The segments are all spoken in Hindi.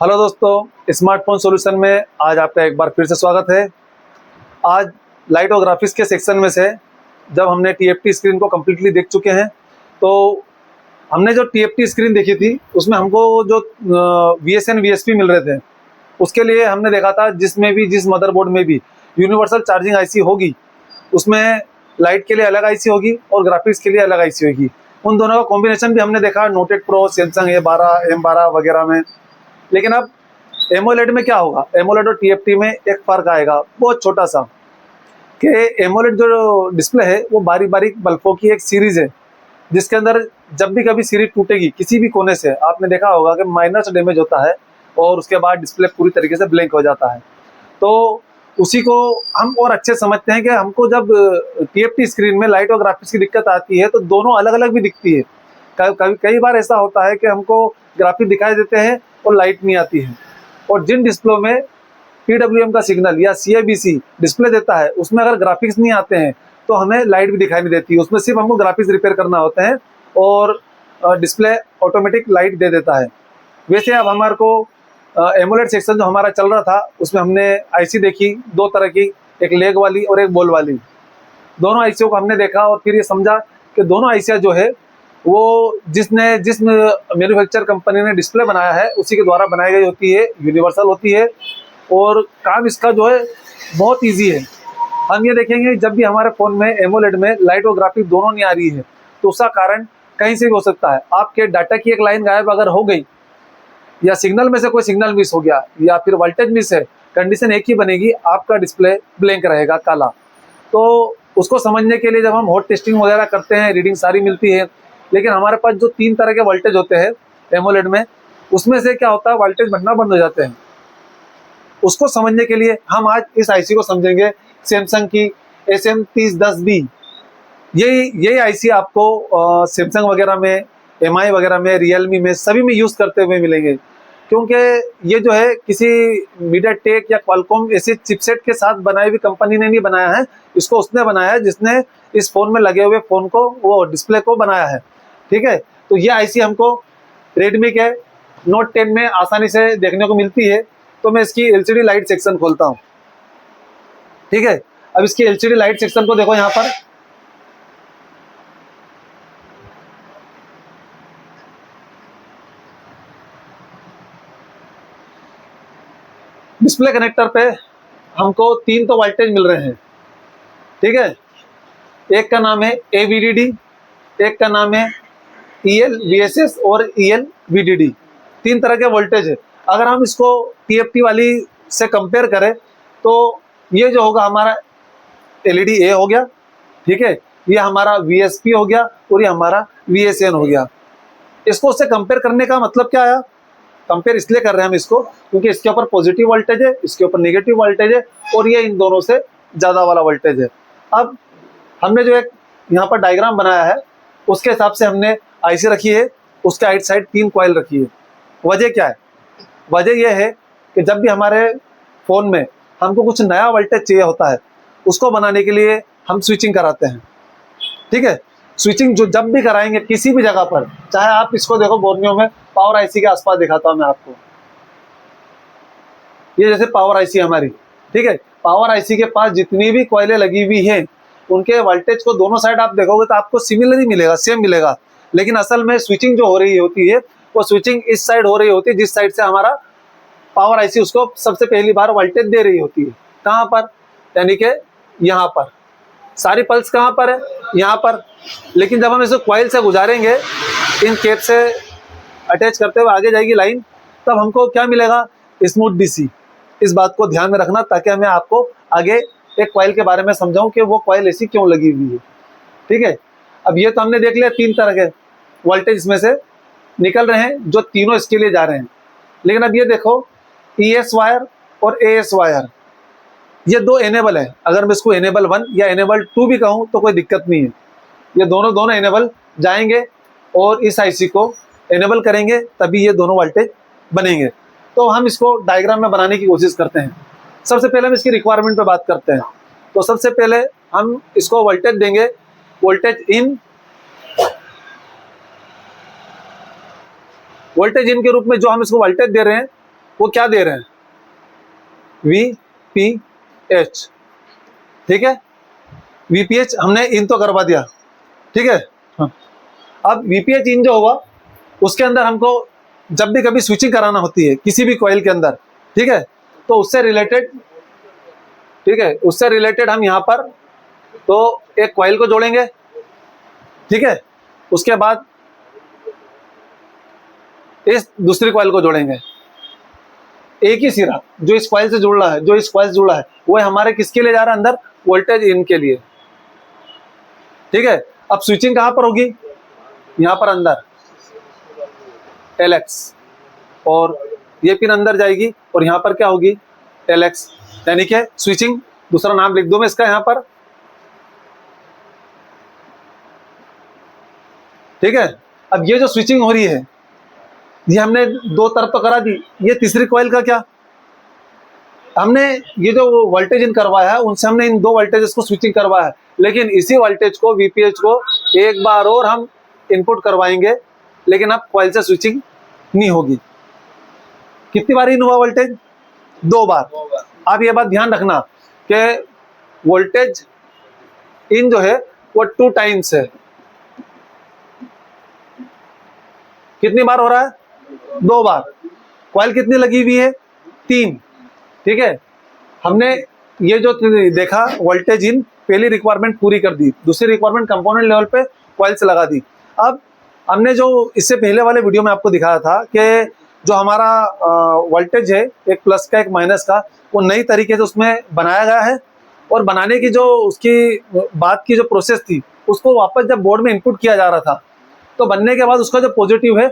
हेलो दोस्तों, स्मार्टफोन सॉल्यूशन में आज आपका एक बार फिर से स्वागत है। आज लाइट और ग्राफिक्स के सेक्शन में से जब हमने टीएफटी स्क्रीन को कम्प्लीटली देख चुके हैं, तो हमने जो टीएफटी स्क्रीन देखी थी उसमें हमको जो वीएसएन वीएसपी मिल रहे थे, उसके लिए हमने देखा था जिसमें भी जिस मदरबोर्ड में भी यूनिवर्सल चार्जिंग आईसी होगी, उसमें लाइट के लिए अलग आईसी होगी और ग्राफिक्स के लिए अलग आईसी होगी। उन दोनों का कॉम्बिनेशन भी हमने देखा note 8 pro, Samsung A12, M12 वगैरह में। लेकिन अब एमोलेड में क्या होगा, एमोलेड और टीएफटी में एक फ़र्क आएगा बहुत छोटा सा, कि एमोलेड जो डिस्प्ले है वो बारीक बारीक बल्बों की एक सीरीज़ है, जिसके अंदर जब भी कभी सीरीज टूटेगी किसी भी कोने से, आपने देखा होगा कि माइनर से डैमेज होता है और उसके बाद डिस्प्ले पूरी तरीके से ब्लैंक हो जाता है। तो उसी को हम और अच्छे समझते हैं कि हमको जब टीएफटी स्क्रीन में लाइट और ग्राफिक्स की दिक्कत आती है तो दोनों अलग अलग भी दिखती है। कई बार ऐसा होता है कि हमको ग्राफिक दिखाई देते हैं और लाइट नहीं आती है, और जिन डिस्प्ले में PWM का सिग्नल या CIBC डिस्प्ले देता है उसमें अगर ग्राफिक्स नहीं आते हैं तो हमें लाइट भी दिखाई नहीं देती, उसमें सिर्फ हमको ग्राफिक्स रिपेयर करना होता है और डिस्प्ले ऑटोमेटिक लाइट दे देता है। वैसे अब हमारे को एमोलेड सेक्शन जो हमारा चल रहा था उसमें हमने आईसी देखी दो तरह की, एक लेग वाली और एक बॉल वाली। दोनों आईसीओ को हमने देखा और फिर ये समझा कि दोनों आईसीया जो है वो जिस मैन्युफैक्चर कंपनी ने डिस्प्ले बनाया है उसी के द्वारा बनाई गई होती है, यूनिवर्सल होती है और काम इसका जो है बहुत ईजी है। हम ये देखेंगे जब भी हमारे फ़ोन में एमोलेड में लाइट और ग्राफिक दोनों नहीं आ रही है तो उसका कारण कहीं से भी हो सकता है। आपके डाटा की एक लाइन गायब अगर हो गई, या सिग्नल में से कोई सिग्नल मिस हो गया, या फिर वोल्टेज मिस है, कंडीशन एक ही बनेगी, आपका डिस्प्ले ब्लैंक रहेगा, काला। तो उसको समझने के लिए जब हम हॉट टेस्टिंग वगैरह करते हैं, रीडिंग सारी मिलती है, लेकिन हमारे पास जो 3 तरह के वोल्टेज होते हैं एमोलेड में, उसमें से क्या होता है वोल्टेज बनना बंद हो जाते हैं। उसको समझने के लिए हम आज इस आईसी को समझेंगे, सैमसंग की SM3010B। यही आईसी आपको सैमसंग वगैरह में, MI वगैरह में, रियलमी में, सभी में यूज़ करते हुए मिलेंगे, क्योंकि ये जो है किसी मीडियाटेक या क्वालकॉम ऐसे चिपसेट के साथ बनाई हुई कंपनी ने नहीं बनाया है, इसको उसने बनाया है जिसने इस फ़ोन में लगे हुए फ़ोन को, वो डिस्प्ले को बनाया है। ठीक है, तो ये आईसी हमको रेडमी के नोट 10 में आसानी से देखने को मिलती है। तो मैं इसकी LCD लाइट सेक्शन खोलता हूँ। ठीक है, अब इसकी LCD लाइट सेक्शन को देखो, यहाँ पर डिस्प्ले कनेक्टर पे हमको 3 तो वोल्टेज मिल रहे हैं। ठीक है, एक का नाम है AVDD, एक का नाम है EL-VSS और EL-VDD। 3 तरह के वोल्टेज है। अगर हम इसको TFT वाली से कंपेयर करें तो ये जो होगा हमारा LED A हो गया, ठीक है, ये हमारा VSP हो गया और ये हमारा VSN हो गया। इसको उससे कंपेयर करने का मतलब क्या आया, कंपेयर इसलिए कर रहे हैं हम इसको क्योंकि इसके ऊपर पॉजिटिव वोल्टेज है, इसके ऊपर नेगेटिव वोल्टेज है और ये इन दोनों से ज़्यादा वाला वोल्टेज है। अब हमने जो एक यहाँ पर डायग्राम बनाया है उसके हिसाब से हमने आईसी रखी है, उसके राइट साइड 3 कॉइल रखी है। वजह क्या है, वजह यह है कि जब भी हमारे फ़ोन में हमको कुछ नया वोल्टेज चाहिए होता है, उसको बनाने के लिए हम स्विचिंग कराते हैं। ठीक है, स्विचिंग जो जब भी कराएंगे किसी भी जगह पर, चाहे आप इसको देखो बोर्नियो में पावर आईसी के आसपास दिखाता हूं मैं आपको, ये जैसे पावर आईसी हमारी, ठीक है, पावर आईसी के पास जितनी भी कॉइलें लगी हुई हैं उनके वोल्टेज को दोनों साइड आप देखोगे तो आपको सिमिलर ही मिलेगा, सेम मिलेगा। लेकिन असल में स्विचिंग जो हो रही होती है वो स्विचिंग इस साइड हो रही होती है जिस साइड से हमारा पावर आईसी उसको सबसे पहली बार वोल्टेज दे रही होती है। कहाँ पर, यानी कि यहाँ पर। सारी पल्स कहाँ पर है, यहाँ पर। लेकिन जब हम इसे कॉइल से गुजारेंगे, इन केप से अटैच करते हुए आगे जाएगी लाइन, तब हमको क्या मिलेगा, स्मूथ DC। इस बात को ध्यान में रखना ताकि मैं आपको आगे एक कॉइल के बारे में समझाऊं कि वो कॉइल ऐसी क्यों लगी हुई है। ठीक है, अब ये तो हमने देख लिया 3 तरह के वोल्टेज इसमें से निकल रहे हैं जो तीनों इसके लिए जा रहे हैं। लेकिन अब ये देखो ES वायर और AS वायर, ये 2 एनेबल है। अगर मैं इसको एनेबल 1 या एनेबल 2 भी कहूँ तो कोई दिक्कत नहीं है, ये दोनों एनेबल जाएंगे और इस आईसी को एनेबल करेंगे तभी ये दोनों वोल्टेज बनेंगे। तो हम इसको डायग्राम में बनाने की कोशिश करते हैं। सबसे पहले हम इसकी रिक्वायरमेंट पे बात करते हैं। तो सबसे पहले हम इसको वोल्टेज देंगे, वोल्टेज इन के रूप में जो हम इसको वोल्टेज दे रहे हैं वो क्या दे रहे हैं, VPH, ठीक है। VPH हमने इन तो करवा दिया, ठीक है। हाँ। अब VPH इन जो होगा उसके अंदर हमको जब भी कभी स्विचिंग कराना होती है किसी भी कॉइल के अंदर, ठीक है, तो उससे रिलेटेड, ठीक है, उससे रिलेटेड हम यहाँ पर तो एक कॉइल को जोड़ेंगे, ठीक है। उसके बाद इस दूसरी कॉइल को जोड़ेंगे। एक ही सिरा जो इस कॉइल से जुड़ रहा है, जो इस कॉइल से जुड़ा है, वो हमारे किसके लिए जा रहा है, अंदर वोल्टेज इन के लिए, ठीक है। अब स्विचिंग कहां पर होगी, यहां पर अंदर LX, और ये पिन अंदर जाएगी और यहां पर क्या होगी, LX, यानी कि स्विचिंग, दूसरा नाम लिख दूं मैं इसका यहां पर, ठीक है। अब ये जो स्विचिंग हो रही है ये हमने दो तरफ तो करा दी, ये तीसरी कॉइल का क्या, हमने ये जो वोल्टेज इन करवाया है उनसे हमने इन दो वोल्टेजेस को स्विचिंग करवाया है, लेकिन इसी वोल्टेज को VPH को एक बार और हम इनपुट करवाएंगे, लेकिन अब कॉइल से स्विचिंग नहीं होगी। कितनी बार इन हुआ वोल्टेज, 2 बार। अब ये बात ध्यान रखना कि वोल्टेज इन जो है वो 2 टाइम्स है। कितनी बार हो रहा है, 2 बार। कॉइल कितनी लगी हुई है, 3, ठीक है। हमने ये जो देखा वोल्टेज इन, पहली रिक्वायरमेंट पूरी कर दी, दूसरी रिक्वायरमेंट कंपोनेंट लेवल पे कॉइल से लगा दी। अब हमने जो इससे पहले वाले वीडियो में आपको दिखाया था कि जो हमारा वोल्टेज है, एक प्लस का एक माइनस का, वो नई तरीके से उसमें बनाया गया है, और बनाने की जो उसकी बाद की जो प्रोसेस थी उसको वापस जब बोर्ड में इनपुट किया जा रहा था, तो बनने के बाद उसका जो पॉजिटिव है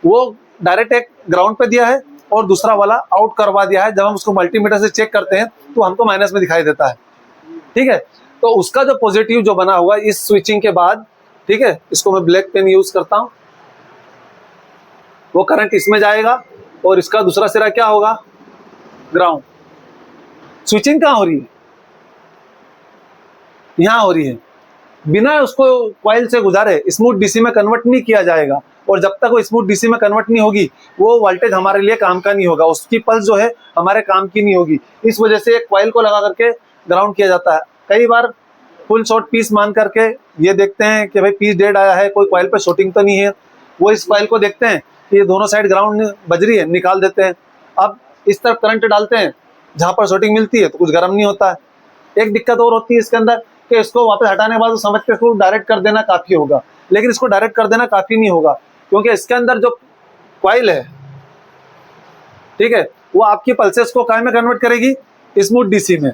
वो डायरेक्ट एक ग्राउंड पे दिया है और दूसरा वाला आउट करवा दिया है। जब हम उसको मल्टीमीटर से चेक करते हैं तो हमको माइनस में दिखाई देता है, ठीक है। तो उसका जो पॉजिटिव जो बना हुआ इस स्विचिंग के बाद, ठीक है, इसको मैं ब्लैक पेन यूज करता हूं, वो करंट इसमें जाएगा और इसका दूसरा सिरा क्या होगा, ग्राउंड। स्विचिंग कहां हो रही है, यहां हो रही है। बिना उसको कॉइल से गुजारे स्मूथ डीसी में कन्वर्ट नहीं किया जाएगा, और जब तक वो स्मूथ डीसी में कन्वर्ट नहीं होगी वो वोल्टेज हमारे लिए काम का नहीं होगा, उसकी पल्स जो है हमारे काम की नहीं होगी। इस वजह से एक कॉइल को लगा करके ग्राउंड किया जाता है। कई बार फुल शॉर्ट पीस मान करके ये देखते हैं कि भाई पीस डेड आया है, कोई कॉइल पे शॉर्टिंग तो नहीं है, वो इस कॉइल को देखते हैं कि ये दोनों साइड ग्राउंड बज रही है, निकाल देते हैं। अब इस तरफ करंट डालते हैं, जहां पर शॉर्टिंग मिलती है तो कुछ गर्म नहीं होता है। एक दिक्कत और होती है इसके अंदर कि इसको वापस हटाने के बाद तो समझ के इसको डायरेक्ट कर देना काफी होगा, लेकिन इसको डायरेक्ट कर देना काफी नहीं होगा, क्योंकि इसके अंदर जो कॉइल है, ठीक है, वो आपकी पल्सेस को काय में कन्वर्ट करेगी, स्मूथ डीसी में।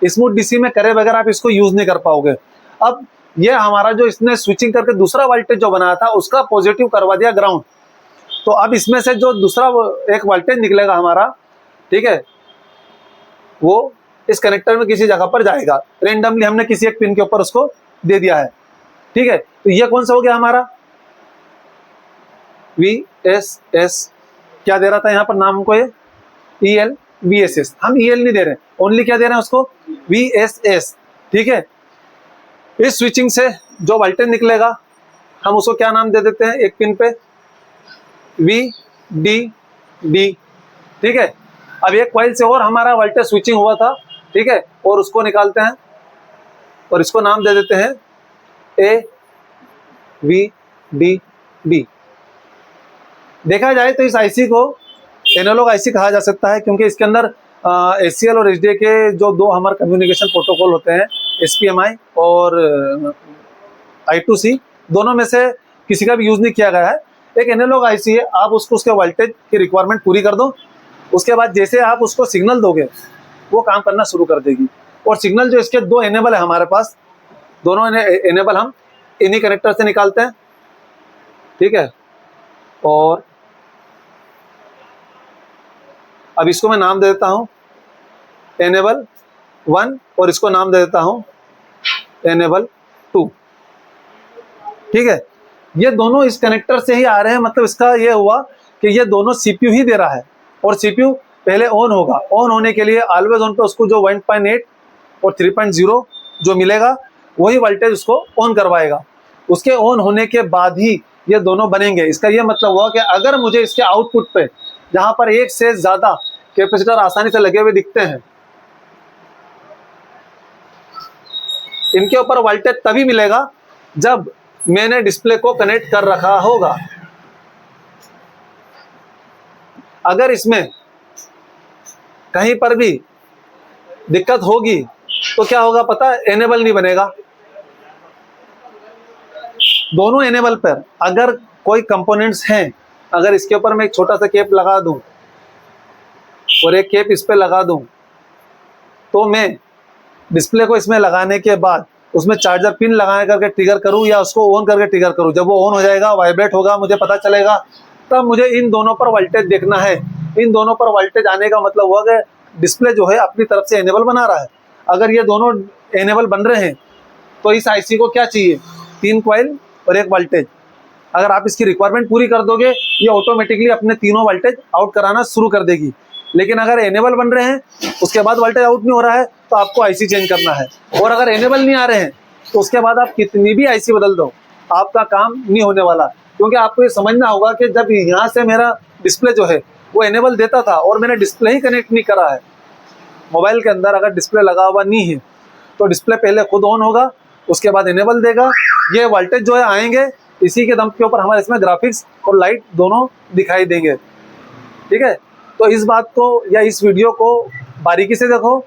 स्मूथ डीसी में करे बगैर आप इसको यूज नहीं कर पाओगे। अब ये हमारा जो इसने स्विचिंग करके दूसरा वोल्टेज जो बनाया था उसका पॉजिटिव करवा दिया ग्राउंड, तो अब इसमें से जो दूसरा एक वोल्टेज निकलेगा हमारा, ठीक है, वो इस कनेक्टर में किसी जगह पर जाएगा। रेंडमली हमने किसी एक पिन के ऊपर उसको दे दिया है, ठीक है। तो ये कौन सा हो गया हमारा, VSS। क्या दे रहा था यहाँ पर नाम हमको, ये EL VSS। हम EL नहीं दे रहे, ओनली क्या दे रहे हैं उसको, VSS, ठीक है। इस स्विचिंग से जो वोल्टेज निकलेगा हम उसको क्या नाम दे देते हैं, एक पिन पे VDD, ठीक है। अब एक कॉइल से और हमारा वोल्टेज स्विचिंग हुआ था, ठीक है, और उसको निकालते हैं और इसको नाम दे देते हैं AVDD। देखा जाए तो इस आईसी को एनालॉग आईसी कहा जा सकता है, क्योंकि इसके अंदर HCL और HDA के जो दो हमारे कम्युनिकेशन प्रोटोकॉल होते हैं, SPMI और I2C, दोनों में से किसी का भी यूज नहीं किया गया है। एक एनालॉग आईसी है, आप उसको उसके वोल्टेज की रिक्वायरमेंट पूरी कर दो, उसके बाद जैसे आप उसको सिग्नल दोगे वो काम करना शुरू कर देगी। और सिग्नल जो इसके दो एनेबल है हमारे पास, दोनों एनेबल हम इन्हीं कनेक्टर से निकालते हैं, ठीक है। और अब इसको मैं नाम दे देता हूं एनेबल 1 और इसको नाम दे देता हूं एनेबल 2, ठीक है। ये दोनों इस कनेक्टर से ही आ रहे हैं, मतलब इसका ये हुआ कि ये दोनों CPU ही दे रहा है, और CPU पहले ऑन होगा। ऑन होने के लिए ऑलवेज ऑन पे उसको जो 1.8 और 3.0 जो मिलेगा वही वोल्टेज उसको ऑन करवाएगा। उसके ऑन होने के बाद ही ये दोनों बनेंगे। इसका ये मतलब हुआ कि अगर मुझे इसके आउटपुट पे जहां पर एक से ज्यादा कैपेसिटर आसानी से लगे हुए दिखते हैं। इनके ऊपर वोल्टेज तभी मिलेगा जब मैंने डिस्प्ले को कनेक्ट कर रखा होगा। अगर इसमें कहीं पर भी दिक्कत होगी तो क्या होगा पता है, एनेबल नहीं बनेगा। दोनों एनेबल पर अगर कोई कंपोनेंट्स हैं, अगर इसके ऊपर मैं एक छोटा सा केप लगा दूं और एक केप इस पे लगा दूं, तो मैं डिस्प्ले को इसमें लगाने के बाद उसमें चार्जर पिन लगाए करके ट्रिगर करूं या उसको ऑन करके ट्रिगर करूं, जब वो ऑन हो जाएगा, वाइब्रेट होगा, मुझे पता चलेगा, तब मुझे इन दोनों पर वोल्टेज देखना है। इन दोनों पर वोल्टेज आने का मतलब हुआ कि डिस्प्ले जो है अपनी तरफ से एनेबल बना रहा है। अगर ये दोनों एनेबल बन रहे हैं तो इस आईसी को क्या चाहिए, 3 कॉइल और 1 वोल्टेज। अगर आप इसकी रिक्वायरमेंट पूरी कर दोगे, ये ऑटोमेटिकली अपने तीनों वोल्टेज आउट कराना शुरू कर देगी। लेकिन अगर एनेबल बन रहे हैं उसके बाद वोल्टेज आउट नहीं हो रहा है तो आपको आईसी चेंज करना है। और अगर एनेबल नहीं आ रहे हैं तो उसके बाद आप कितनी भी आईसी बदल दो, आपका काम नहीं होने वाला। क्योंकि आपको ये समझना होगा कि जब यहाँ से मेरा डिस्प्ले जो है वो एनेबल देता था और मैंने डिस्प्ले ही कनेक्ट नहीं करा है, मोबाइल के अंदर अगर डिस्प्ले लगा हुआ नहीं है तो डिस्प्ले पहले खुद ऑन होगा, उसके बाद एनेबल देगा, ये वोल्टेज जो है आएंगे, इसी के दम के ऊपर हमारे इसमें ग्राफिक्स और लाइट दोनों दिखाई देंगे। ठीक है, तो इस बात को या इस वीडियो को बारीकी से देखो,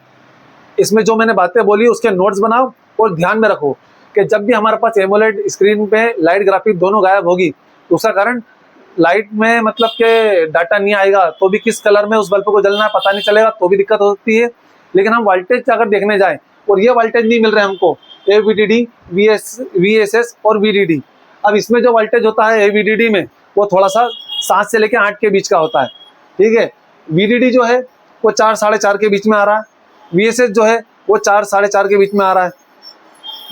इसमें जो मैंने बातें बोली उसके नोट्स बनाओ और ध्यान में रखो कि जब भी हमारे पास एमोलेड स्क्रीन पे लाइट ग्राफिक दोनों गायब होगी तो उसका कारण लाइट में मतलब के डाटा नहीं आएगा, तो भी किस कलर में उस बल्ब को जलना है पता नहीं चलेगा, तो भी दिक्कत हो सकती है। लेकिन हम वोल्टेज अगर देखने जाएं और ये वोल्टेज नहीं मिल रहे हमको, AVDD, VSS और VDD। अब इसमें जो वोल्टेज होता है AVDD में वो थोड़ा सा 7 से लेकर 8 के बीच का होता है। ठीक है, VDD जो है वो 4 साढ़े 4 के बीच में आ रहा है, VSS जो है वो 4 साढ़े 4 के बीच में आ रहा है।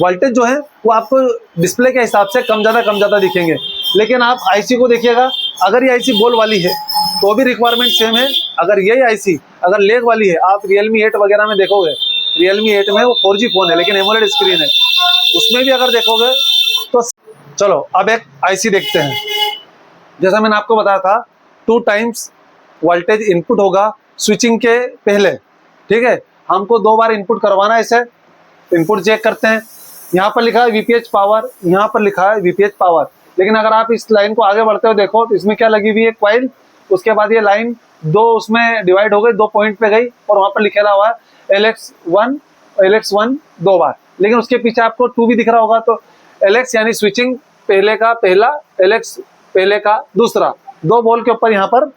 वोल्टेज जो है वो आपको डिस्प्ले के हिसाब से कम ज़्यादा दिखेंगे। लेकिन आप आईसी को देखिएगा, अगर ये आईसी बोल वाली है तो भी रिक्वायरमेंट सेम है। अगर यही आईसी अगर लेग वाली है, आप Realme 8 वगैरह में देखोगे, Realme 8 में वो 4G फ़ोन है लेकिन एमोलेड स्क्रीन है, उसमें भी अगर देखोगे तो। चलो अब एक आईसी देखते हैं। जैसा मैंने आपको बताया था 2 टाइम्स वोल्टेज इनपुट होगा स्विचिंग के पहले। ठीक है, हमको 2 बार इनपुट करवाना है इसे। इनपुट चेक करते हैं, यहाँ पर लिखा है VPH पावर, यहाँ पर लिखा है VPH पावर। लेकिन अगर आप इस लाइन को आगे बढ़ते हुए देखो तो इसमें क्या लगी हुई है, कॉइल। उसके बाद ये लाइन 2 उसमें डिवाइड हो गई, 2 पॉइंट पे गई और वहाँ पर लिखा हुआ है LX1 2 बार। लेकिन उसके पीछे आपको 2 भी दिख रहा होगा, तो LX यानी स्विचिंग पहले का पहला, LX पहले का दूसरा, 2 बॉल के ऊपर यहाँ पर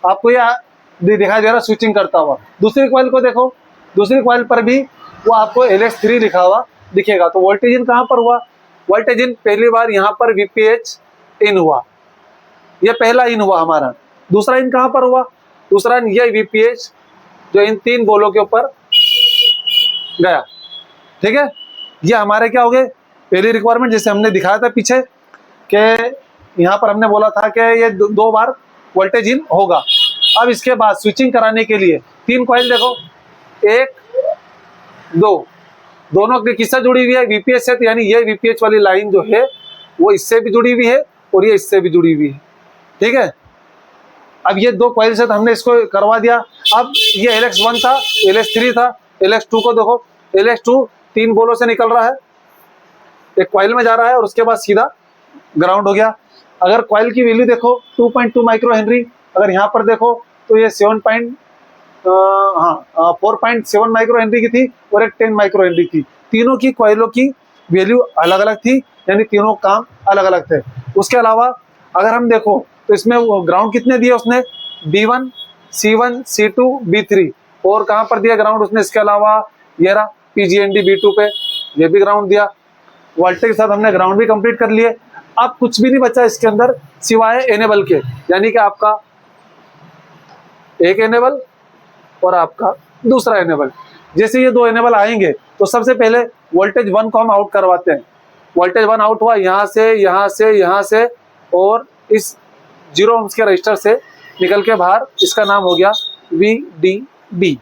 आपको यह दिखाई दे रहा स्विचिंग करता हुआ। दूसरी कॉइल को देखो, दूसरी कॉइल पर भी वो आपको LX3 लिखा हुआ दिखेगा। तो वोल्टेज इन कहाँ पर हुआ, वोल्टेज इन पहली बार यहाँ पर VPH इन हुआ, ये पहला इन हुआ हमारा। दूसरा इन कहाँ पर हुआ, दूसरा इन ये VPH जो इन 3 बॉलों के ऊपर गया। ठीक है, ये हमारे क्या हो गए, पहली रिक्वायरमेंट जैसे हमने दिखाया था पीछे कि यहाँ पर हमने बोला था कि ये 2 बार वोल्टेज इन होगा। अब इसके बाद स्विचिंग कराने के लिए 3 कॉइल देखो, 1 2, दोनों की किससे जुड़ी हुई है, VPH से। तो यानी ये VPH वाली लाइन जो है वो इससे भी जुड़ी हुई है और ये इससे भी जुड़ी हुई है। ठीक है, अब ये 2 कॉइल से तो हमने इसको करवा दिया। अब ये LX1 था, LX3 था, LX2 को देखो, LX2 3 बोलों से निकल रहा है, एक कॉइल में जा रहा है और उसके बाद सीधा ग्राउंड हो गया। अगर कॉइल की वैल्यू देखो 2.2 माइक्रो हेनरी, अगर यहाँ पर देखो तो ये 4.7 माइक्रो हेनरी की थी और एक 10 माइक्रो हेनरी की। तीनों की कॉइलों की वैल्यू अलग अलग थी, यानी तीनों काम अलग अलग थे। उसके अलावा अगर हम देखो तो इसमें ग्राउंड कितने दिए उसने, B1 C1 C2 B3, और कहाँ पर दिया ग्राउंड उसने, इसके अलावा ये रहा PGND B2 पे, ये भी ग्राउंड दिया। वोल्टेज के साथ हमने ग्राउंड भी कंप्लीट कर लिए। अब कुछ भी नहीं बचा इसके अंदर सिवाय एनेबल के, यानी कि आपका एक एनेबल और आपका दूसरा एनेबल। जैसे ये 2 एनेबल आएंगे तो सबसे पहले वोल्टेज 1 को हम आउट करवाते हैं। वोल्टेज 1 आउट हुआ, यहाँ से यहाँ से यहाँ से और इस 0 ohms के रजिस्टर से निकल के बाहर, इसका नाम हो गया VDB।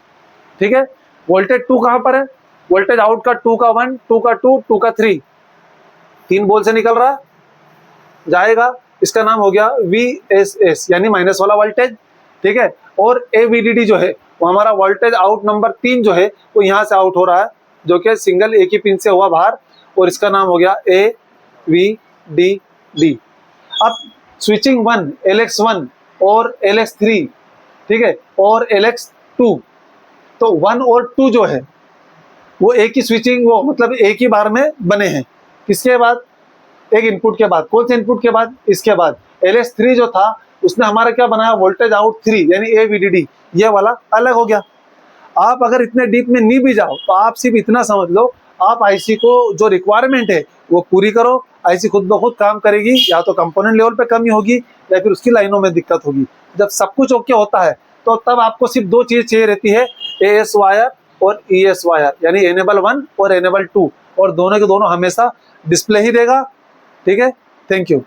ठीक है, वोल्टेज 2 कहाँ पर है, वोल्टेज आउट का 2 का 1, 2 का 2, 2 का 3, 3 बोल से निकल रहा जाएगा, इसका नाम हो गया VSS यानी माइनस वाला वोल्टेज। ठीक है, और AVDD जो है वो हमारा वोल्टेज आउट नंबर 3 जो है वो यहाँ से आउट हो रहा है, जो कि सिंगल एक ही पिन से हुआ बाहर, और इसका नाम हो गया AVDD। अब स्विचिंग 1 LX1 और LX3, ठीक है, और LX2, तो 1 और 2 जो है वो एक ही स्विचिंग, वो मतलब एक ही बार में बने हैं। किसके बाद? एक इनपुट के बाद। कौन से इनपुट के बाद? इसके बाद। LX3 जो था उसने हमारा क्या बनाया? वोल्टेज आउट 3 यानी AVDD, ये वाला अलग हो गया। आप अगर इतने डीप में नहीं भी जाओ तो आप सिर्फ इतना समझ लो, आप आईसी को जो रिक्वायरमेंट है वो पूरी करो, आईसी खुद ब खुद काम करेगी। या तो कंपोनेंट लेवल पे कमी होगी या फिर उसकी लाइनों में दिक्कत होगी। जब सब कुछ ओके होता है तो तब आपको सिर्फ 2 चीज चाहिए रहती है, AS वायर और ES वायर, यानी एनेबल 1 और एनेबल 2, और दोनों के दोनों हमेशा डिस्प्ले ही देगा। ठीक है, थैंक यू।